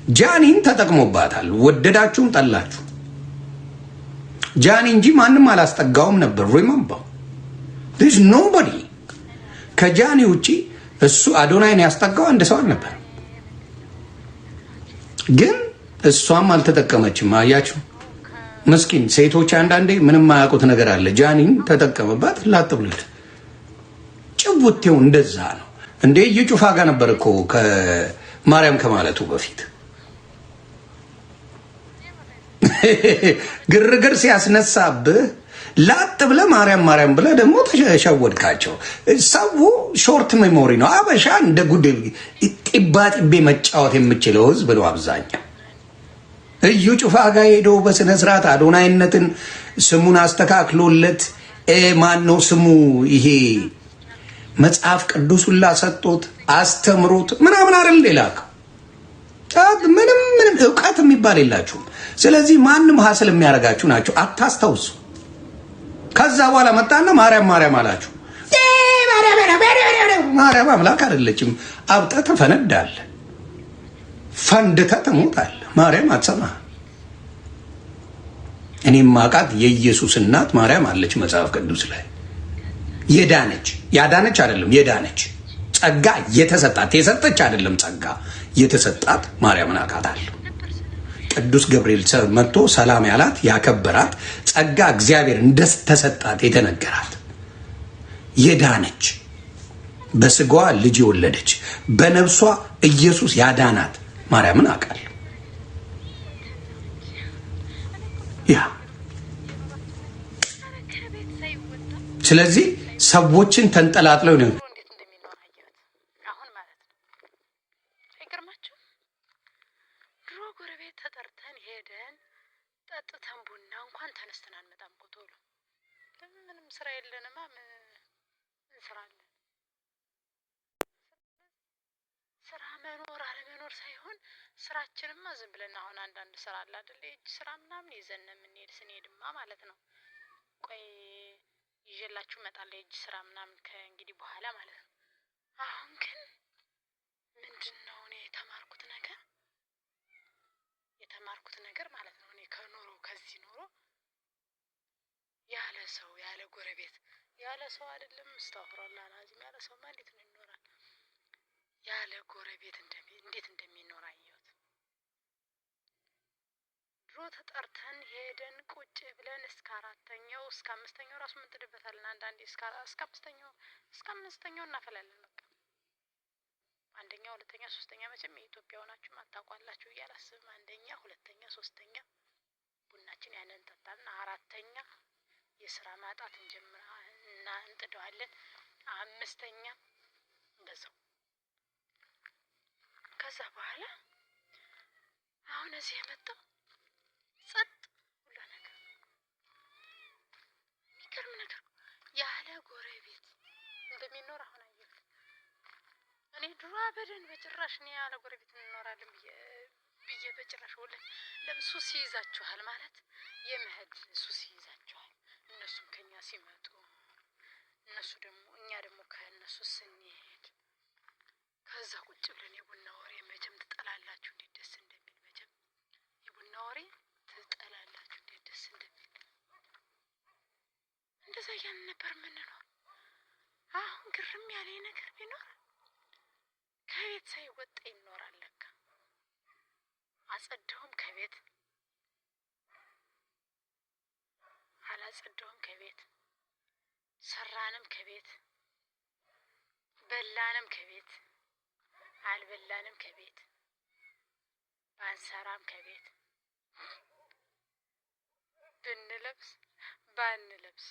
ጃኒን ተጠቅሞባታል። ወደዳችሁም ጠላችሁ ጃኒ እንጂ ማንም አላስጠጋውም ነበር። ሪመምበር ዲስ ኖቦዲ ከጃኒ ውጪ እሱ አዶናይን ያስጠጋው አንድ ሰው ነበር። ግን እሷም አልተጠቀመችም። አያችሁ ምስኪን ሴቶች አንዳንዴ ምንም ማያውቁት ነገር አለ። ጃኒን ተጠቀመባት ላጥብልት ጭውቴው እንደዛ ነው እንዴ። እየጩፋ ጋር ነበር እኮ ከማርያም ከማለቱ በፊት ግርግር ሲያስነሳብህ ላጥ ብለህ ማርያም ማርያም ብለህ ደግሞ ተሸወድካቸው። ሰው ሾርት ሜሞሪ ነው። አበሻ እንደ ጉድ ጢባ ጢቤ መጫወት የምችለው ህዝብ ነው አብዛኛው። እዩ ጩፋ ጋር ሄዶ በስነ ስርዓት አዶናይነትን ስሙን አስተካክሎለት ማን ነው ስሙ ይሄ መጽሐፍ ቅዱሱላ ሰጥቶት አስተምሮት ምናምን አይደል ሌላከው ምንም እውቀት የሚባል የላችሁም። ስለዚህ ማንም ሀስል የሚያደርጋችሁ ናቸው። አታስታውሱ። ከዛ በኋላ መጣና ማርያም ማርያም አላችሁ። ማርያም አምላክ አይደለችም። አብጠህ ትፈነዳለህ፣ ፈንድተህ ትሞታለህ። ማርያም አትሰማህ። እኔም ማቃት የኢየሱስ እናት ማርያም አለች መጽሐፍ ቅዱስ ላይ የዳነች ያዳነች አይደለም የዳነች ጸጋ የተሰጣት የሰጠች አይደለም ጸጋ የተሰጣት ማርያምን አውቃታለሁ። ቅዱስ ገብርኤል መጥቶ ሰላም ያላት ያከበራት ጸጋ እግዚአብሔር እንደተሰጣት የተነገራት የዳነች በስጋዋ ልጅ የወለደች በነፍሷ ኢየሱስ ያዳናት ማርያምን አውቃለሁ። ያ ስለዚህ ሰዎችን ተንጠላጥለው ነው ተጠርተን ሄደን ጠጥተን ቡና እንኳን ተነስተን አንመጣም እኮ ቶሎ። ምንም ስራ የለንማ። ምን ስራ አለን? ስራ መኖር አለመኖር ሳይሆን ስራችንማ ዝም ብለን አሁን አንዳንድ ስራ አለ አይደል? እጅ ስራ ምናምን ይዘን የምንሄድ ስንሄድማ ማለት ነው። ቆይ ይዤላችሁ እመጣለሁ የእጅ ስራ ምናምን ከእንግዲህ በኋላ ማለት ነው። አሁን ግን ምንድነው እኔ የተማርኩት ነገር ማለት ነው። እኔ ከኖሮ ከዚህ ኖሮ ያለ ሰው ያለ ጎረቤት ያለ ሰው አይደለም አስተዋፍራለሁ አላዚም ያለ ሰው ማለት ነው ይኖራል። ያለ ጎረቤት እንዴት እንደሚኖር አየሁት። ድሮ ተጠርተን ሄደን ቁጭ ብለን እስከ አራተኛው እስከ አምስተኛው ራሱ ምን ትደበታለን? አንዳንዴ እስከ አምስተኛው እናፈላለን። በቃ አንደኛ ሁለተኛ ሶስተኛ መቼም የኢትዮጵያ ሆናችሁ አታውቋላችሁ እያላስብም አንደኛ ሁለተኛ ሶስተኛ ቡናችን ያንን እንጠጣና አራተኛ የስራ ማጣት እንጀምራለን እንጥደዋለን። አምስተኛ እንደዛው። ከዛ በኋላ አሁን እዚህ የመጣው ጸጥ ሁሉ ነገር የሚገርም ነገር ያለ ጎረቤት እንደሚኖር አሁን አየሁ። እኔ ድሮ አበደን በጭራሽ ነው ያለ ጎረቤት እንኖራለን ብዬ በጭራሽ ወለ ለሱስ ይይዛችኋል ማለት የመሄድ ሱስ ይይዛችኋል። እነሱም ከኛ ሲመጡ እኛ ደግሞ ከእነሱ ስንሄድ ከዛ ቁጭ ብለን የቡና ወሬ መቼም ትጠላላችሁ እንዴት ደስ እንደሚል መቼም የቡና ወሬ ትጠላላችሁ እንዴት ደስ እንደሚል እንደዛ ያን ነበር የምንኖር። አሁን ግርም ያለ ነገር ቢኖር ከቤት ሳይወጣ ይኖራል ለካ። አጸደውም ከቤት አላጸደውም ከቤት ሰራንም ከቤት በላንም ከቤት አልበላንም ከቤት ባንሰራም ከቤት ብንለብስ ባንለብስ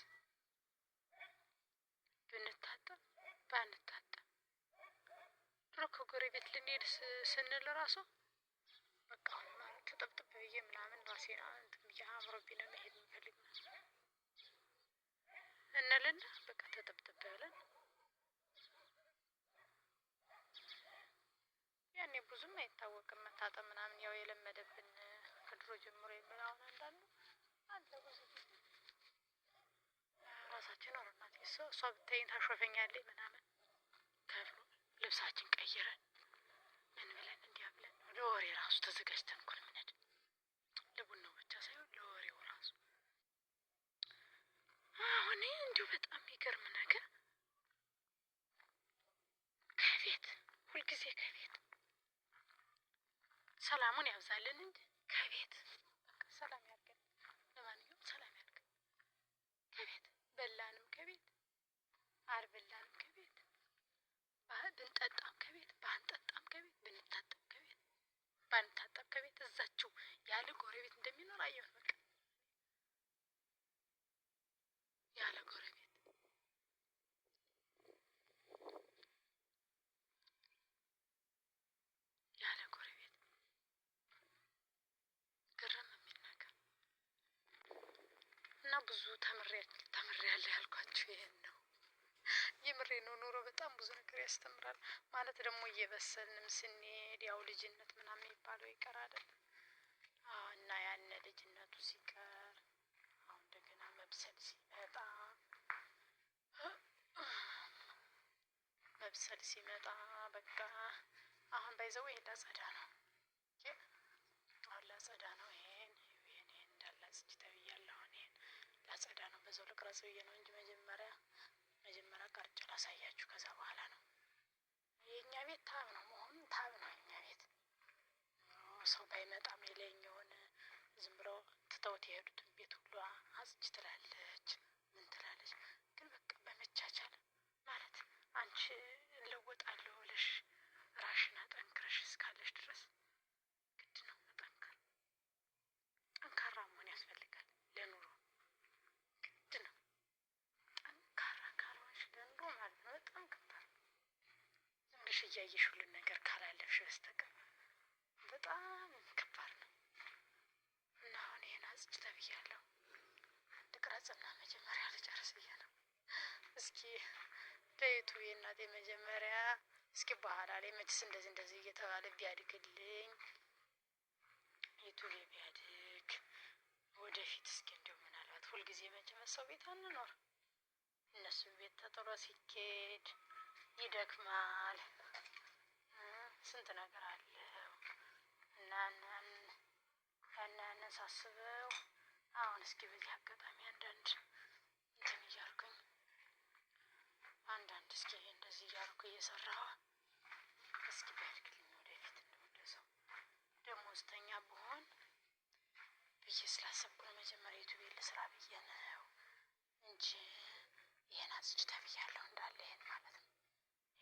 ብንታጠብ ባንታጠብ ድሮ ከጎረቤት ልንሄድ ስንል ራሱ በቃ ተጠብጥብ ብዬ ምናምን ራሴን እንትን ብዬ አምሮብኝ ነው መሄድ የምፈልግ እንልና በቃ ተጠብጥብ ብለን ያኔ ብዙም አይታወቅም መታጠብ ምናምን ያው የለመደብን ከድሮ ጀምሮ የምናውን አንዳንዱ አለ ብዙ ራሳችን ወርናት እሷ ብታይን ታሾፈኛለች ምናምን ከፍሎ ልብሳችን ቀይረን ምን ብለን እንዲያ ብለን ለወሬ ራሱ ተዘጋጅተን እኮ ነው የምንሄድ። ለቡናው ብቻ ሳይሆን ለወሬው ራሱ። አሁን እንዲሁ በጣም የሚገርም ነገር ከቤት ሁልጊዜ ከቤት ሰላሙን ያብዛልን እንጂ ከቤት በቃ ሰላም ያርገን። ለማንኛውም ሰላም ያርገን። ከቤት በላንም ከቤት አልበላንም ከቤት ብንጠጣም ከቤት ባንጠጣም ከቤት ብንታጠብ ከቤት ባንታጠብ ከቤት እዛችሁ ያለ ጎረቤት እንደሚኖር አየሁት። በቃ ያለ ጎረቤት ያለ ጎረቤት ግርም የሚል ነገር እና ብዙ ተምሬያለሁ ያልኳችሁ ይሄን ነው። የምሬ ነው። ኑሮ በጣም ብዙ ነገር ያስተምራል። ማለት ደግሞ እየበሰልንም ስንሄድ ያው ልጅነት ምናምን የሚባለው ይቀር አይደል? እና ያነ ልጅነቱ ሲቀር አሁን እንደገና መብሰል ሲመጣ በቃ አሁን ባይዘው ይሄን ላጸዳ ነው። አሁን ላጸዳ ነው። ይሄን እንዳላጽጅ ተብያለሁ። ይሄን ላጸዳ ነው። በዛው ልቅረጽ ብዬ ነው እንጂ መጀመሪያ ቀርጬ ላሳያችሁ። ከዛ በኋላ ነው የኛ ቤት ታብ ነው መሆኑን ታብ ነው የኛ ቤት። ሰው ባይመጣም የለኛውን ዝም ብለው ትተውት የሄዱትን ቤት ሁሉ አጽጅ ትላለች ምን ትላለች። ግን በቃ በመቻቻል ማለት አንቺ እለወጣለሁ ብለሽ ራሽን አጠንክረሽ እስካለሽ ድረስ ግድ ነው መጠንከር። ጠንካራ መሆን ያስፈልጋል ለኑሮ ግድ ነው። ጠንካራ ካልሆንሽ ለኑሮ ማለት ነው በጣም ከባድ ነው። ዝም ብለሽ እያየሽ ሁሉን ነገር ካላለፍሽ በስተቀር በጣም ከባድ ነው። እና አሁን ይሄን አጽጅ ተብያለሁ። ልቅረጽና መጀመሪያ ልጨርስ ብዬ ነው። እስኪ ለዩቱብ እናቴ መጀመሪያ እስኪ በኋላ ላይ መችስ እንደዚህ እየተባለ ቢያድግልኝ ዩቱብ ቢያድግ ወደፊት እስኪ እንደው ምናልባት ሁልጊዜ መቼም ሰው ቤት አንኖር። እነሱ ቤት ተጥሎ ሲኬድ ይደክማል። ስንት ነገር አለው እና ያንን ሳስበው አሁን እስኪ በዚህ አጋጣሚ አንዳንድ እንትን እያልኩኝ እስኪ እንደዚህ እያልኩ እየሰራሁ እስኪ ቢያድግልኝ ወደፊት እንደወደሰው ደሞዝተኛ ብሆን ብዬ ስላሰብኩ ነው መጀመሪያ ዩቱቤን ልስራ ብዬ ነው እንጂ ይሄን አጽጅ ተብያለሁ እንዳለ ይሄን ማለት ነው።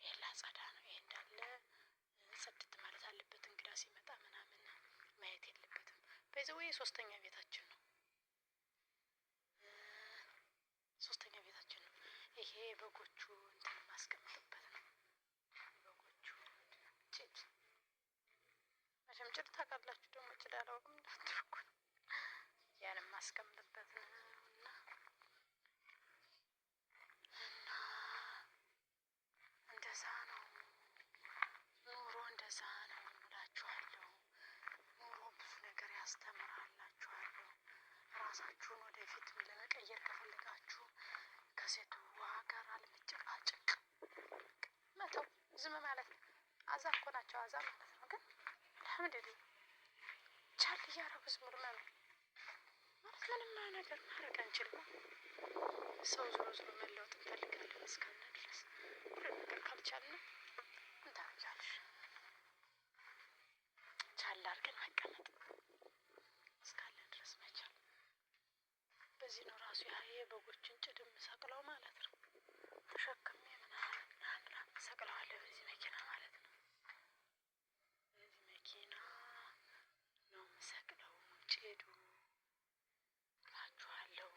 ይሄን ላጸዳ ነው። ይሄ እንዳለ ጽድት ማለት አለበት። እንግዳ ሲመጣ ምናምን ማየት የለበትም። በዚህ ወይ ሶስተኛ ቤታችን ነው። ይሄ በጎቹ እንትን ማስቀምጥበት ነው። በጎቹ ጭድ መቼም ጭድ ታውቃላችሁ። ደግሞ ጭድ አላውቅም እንዳትርኩ ያን ማስቀምጥበት ነው እና እንደዛ ነው ኑሮ። እንደዛ ነው እላችኋለሁ። ኑሮ ብዙ ነገር ያስተምራላችኋለሁ። ራሳችሁን ወደፊት ለመቀየር ከፈለጋችሁ ከሴትዋ ጋር አለመጨቃጨቅ መተው ዝም ማለት ነው። አዛ እኮ ናቸው አዛ ማለት ነው። ግን አልሐምዱሊላህ ቻል እያደረጉ ዝም ብሎ መኖር ማለት ምንም ነገር ማድረግ አንችልም። ሰው ዞሮ መለወጥ እንፈልጋለን እስካለ ድረስ ሁሉ ነገር ካልቻልን እንታያለሽ። ቻል አድርገን መቀመጥ እስካለ ድረስ መቻል። በዚህ ነው ራሱ የበጎችን ጭድ የምሰቅለው ማለት ነው። ተሸክሜ ምናምን ሰቅለዋለሁ በዚህ መኪና ማለት ነው። በዚህ መኪና ነው የምሰቅለው ጭዱ እላችኋለሁ።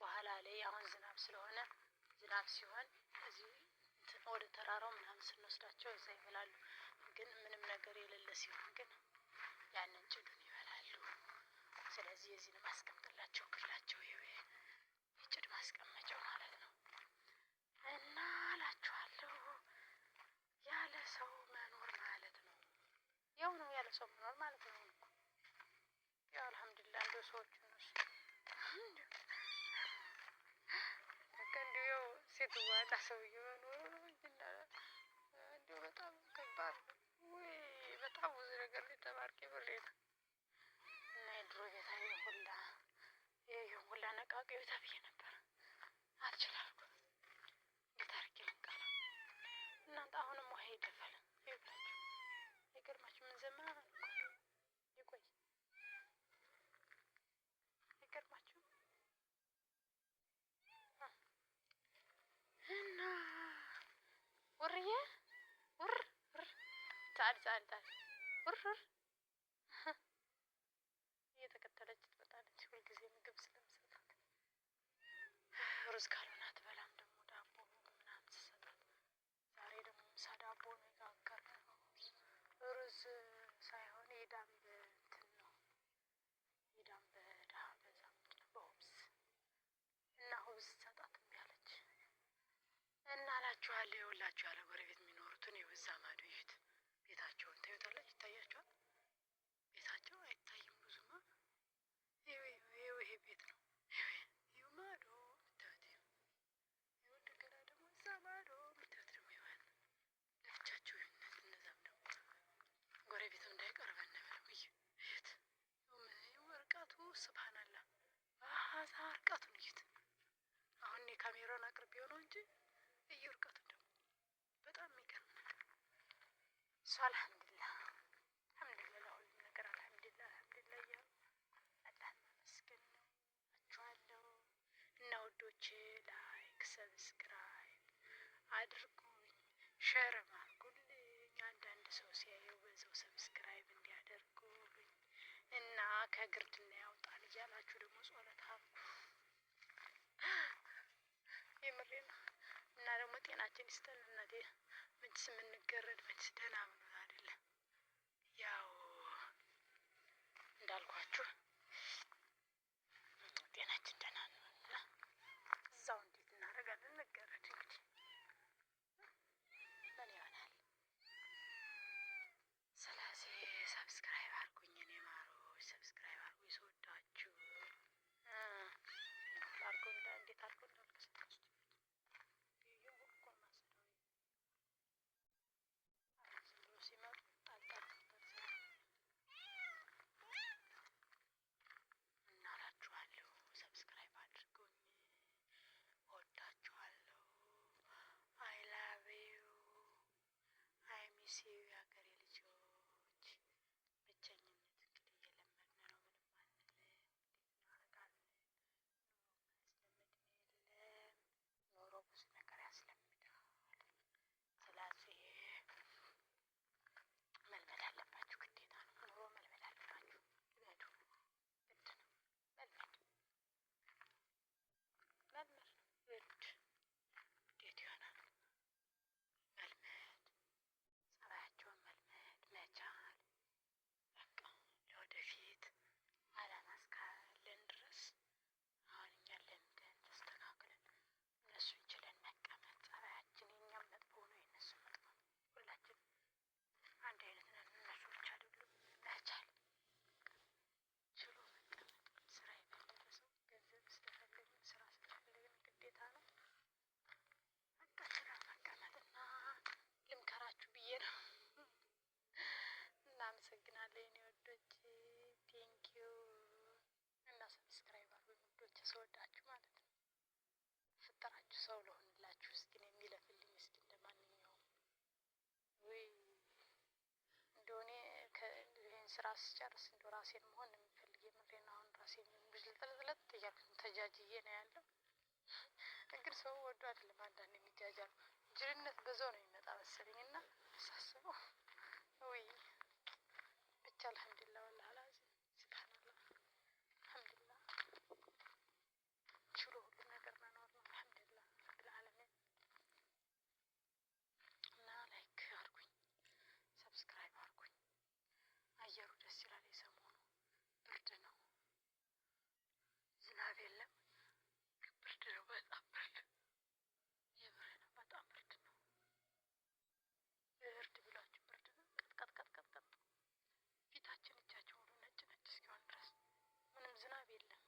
በኋላ ላይ አሁን ዝናብ ስለሆነ ዝናብ ሲሆን እዚህ ወደ ተራራው ምናምን ስንወስዳቸው እዛ ይበላሉ። ግን ምንም ነገር የሌለ ሲሆን ግን ያንን ጭዱን ይበላሉ። ስለዚህ የዚህን ማስቀምጥላቸው ክፍላቸው የጭድ ማስቀመጫው ማለት ነው። እና እላችኋለሁ ያለ ሰው መኖር ማለት ነው ያው ነው። ያለ ሰው መኖር ማለት ነው እኮ ያው አልሐምዱሊላህ እንደው ሰዎች እነሱ እንደው ሴትዋና ሰውዬው መኖር ነው እንጂ እንደው በጣም ከባድ ነው ወይ በጣም በጣም ብዙ ነገር ላይ ተባርኬ ብሬ ነው እና የድሮ ቤታ ይሄን ሁላ ነቃቂ ቤታ ብዬ ነበር። አልችላልኩ እንዴት አድርጌ ልንቃላ እናንተ አሁንም ውሃ ይደፋል ይብላችሁ። ይገርማችሁ ምን ዘመን አልኩ ይቆይ ይገርማችሁ እና ውርዬ ውር ጻል ውር እየተከተለች ትመጣለች። ሁልጊዜ ምግብ ስለምሰጣት ሩዝ ካልሆነ አትበላም። ደግሞ ዳቦ ምናምን ስሰጣት ዛሬ ደግሞ ምሳ ዳቦ ነው የጋገርነው። ሩዝ ሳይሆን የዳምብ እንትን ነው የዳምብ ዳ በዛ ምንድን ነው በሁብዝ እና ሁብዝ ስሰጣት እምቢ አለች እና እላችኋለሁ። ይኸውላችሁ ያለ ጎረቤት የሚኖሩትን የበዛ ማዶ ይዩት። ቤታቸውን ታዩታለች፣ ይታያቸዋል። ቤታቸው አይታይም ብዙማ። ይሄ ቤት ነው። ይኸው ማዶ ምታዩት፣ ይኸው እንደገና ደግሞ እዛ ማዶ ምታዩት ደግሞ ይሆን ለብቻቸው እነዛም ደግሞ ጎረቤትም እንዳይቀርበን ብለው እዩት። ርቀቱ ስብሃናላ አዛ ርቀቱን እዩት። አሁን እኔ ካሜራውን አቅርቤው ነው እንጂ እዩ ርቀቱን ደግሞ በጣም የሚገርም ነገር እሱ። አልሐምዱሊላህ ለሁሉም ነገር አልሐምዱሊላህ እያሉ አላህን ማመስገን ነው እላችኋለሁ። እና ውዶቼ ላይክ ሰብስክራይብ አድርጉኝ፣ ሸርም አድርጉልኝ። አንዳንድ ሰው ሲያየው በዛው ሰብስክራይብ እንዲያደርጉልኝ እና ከግርድና ያውጣል እያላችሁ ደግሞ ጸሎት አድርጉ። የምሬ ነው። እና ደግሞ ጤናችን ይስጠን እናቴ። ምንስ የምንገረድ ምንስ ደህና ምን አይደለም። ያው እንዳልኳችሁ ጤናችን ደህና ነው እና እዛው እንዴት እናደርጋለን? እንገረድ እንግዲህ ምን ይሆናል። ስለዚህ ሰብስክራይብ አድርጉኝ፣ እኔ ማሮች ሰብስክራይብ አድርጉኝ። ስወዳችሁ አድርጎ እንዴት አድርጎ እንዳልከሰከስ ሲመጡ እናላችኋለሁ። ሰብስክራይብ አድርጉኝ። ወዳችኋለሁ። አይ ላቭ ዩ አይ ሚስ ዩ የሀገሬ ልጆች። ብቸኝነት እንግዲህ እየለመድን ነው። ምንም አንልም። እናደርጋለን። ኑሮ የለም። ኑሮ ብዙ ነገር ያስለምዳል። ስለዚህ መልመድ አለባችሁ፣ ግዴታ ነው። ኑሮ መልመድ አለባችሁ። ልመዱ፣ ግድ ነው። መልመድ ነው ግድ። እንዴት ይሆናል? መልመድ፣ ጸባያቸውን መልመድ መቻል። በቃ ለወደፊት አላማ እስካለን ድረስ አሁን እኛ ለምደን ተስተካክለን እነሱን ችለን መቀመጥ። ጸባያችን የእኛም መጥፎ ነው የእነሱ መጥፎ ነው። ሁላችን አንድ አይነት ነን። እነሱ ብቻ አይደሉም። መቻል ችሎ መቀመጥ። ስራ የፈለገ ሰው ገንዘብ ስለፈለግን ስራ ስለፈለግን ግዴታ ነው በቃ ስራ መቀመጥና ልምከራችሁ ብዬ ነው። እናመሰግናለን የኔ ወዶች፣ ቴንኪዩ። እና ሰብስክራይብ አድርጉኝ ውዶች፣ ስወዳችሁ ማለት ነው። ፍጠራችሁ ሰው ለሆንላችሁ እስኪ ነው የሚለፍልኝ እስኪ እንደማንኛውም ወይ እንደሆነ ይህን ስራ ስጨርስ እንደ ራሴን መሆን የምፈልግ የምሬን። አሁን ራሴን ብልጥልጥልጥ እያልኩ ተጃጅዬ ነው ያለው። ግን ሰው ወዶ አይደለም አንዳንድ የሚጃጃሉ። ጅልነት በዛው ነው የሚመጣ መሰለኝ እና ሳስበው ወይ ብቻ አልሐምዱሊላህ ወላሂ አልዓዚም ሱብሃንአላህ አልሐምዱሊላህ። ችሎ ሁሉ ነገር መኖር ነው። አልሐምዱሊላህ ረብል ዓለሚን። እና ላይክ አድርጉኝ፣ ሰብስክራይብ አድርጉኝ። አየሩ ደስ ይላል። የሰሞኑ ብርድ ነው፣ ዝናብ የለም፣ ብርድ ነው። በጣም ብርድ የምር ነው። በጣም ብርድ ነው። ብርድ ብላችሁ ብርድ ነው። ቀጥቀጥ ፊታችን እጃችን ሁሉ ነጭ እስኪሆን ድረስ ምንም ዝናብ የለም።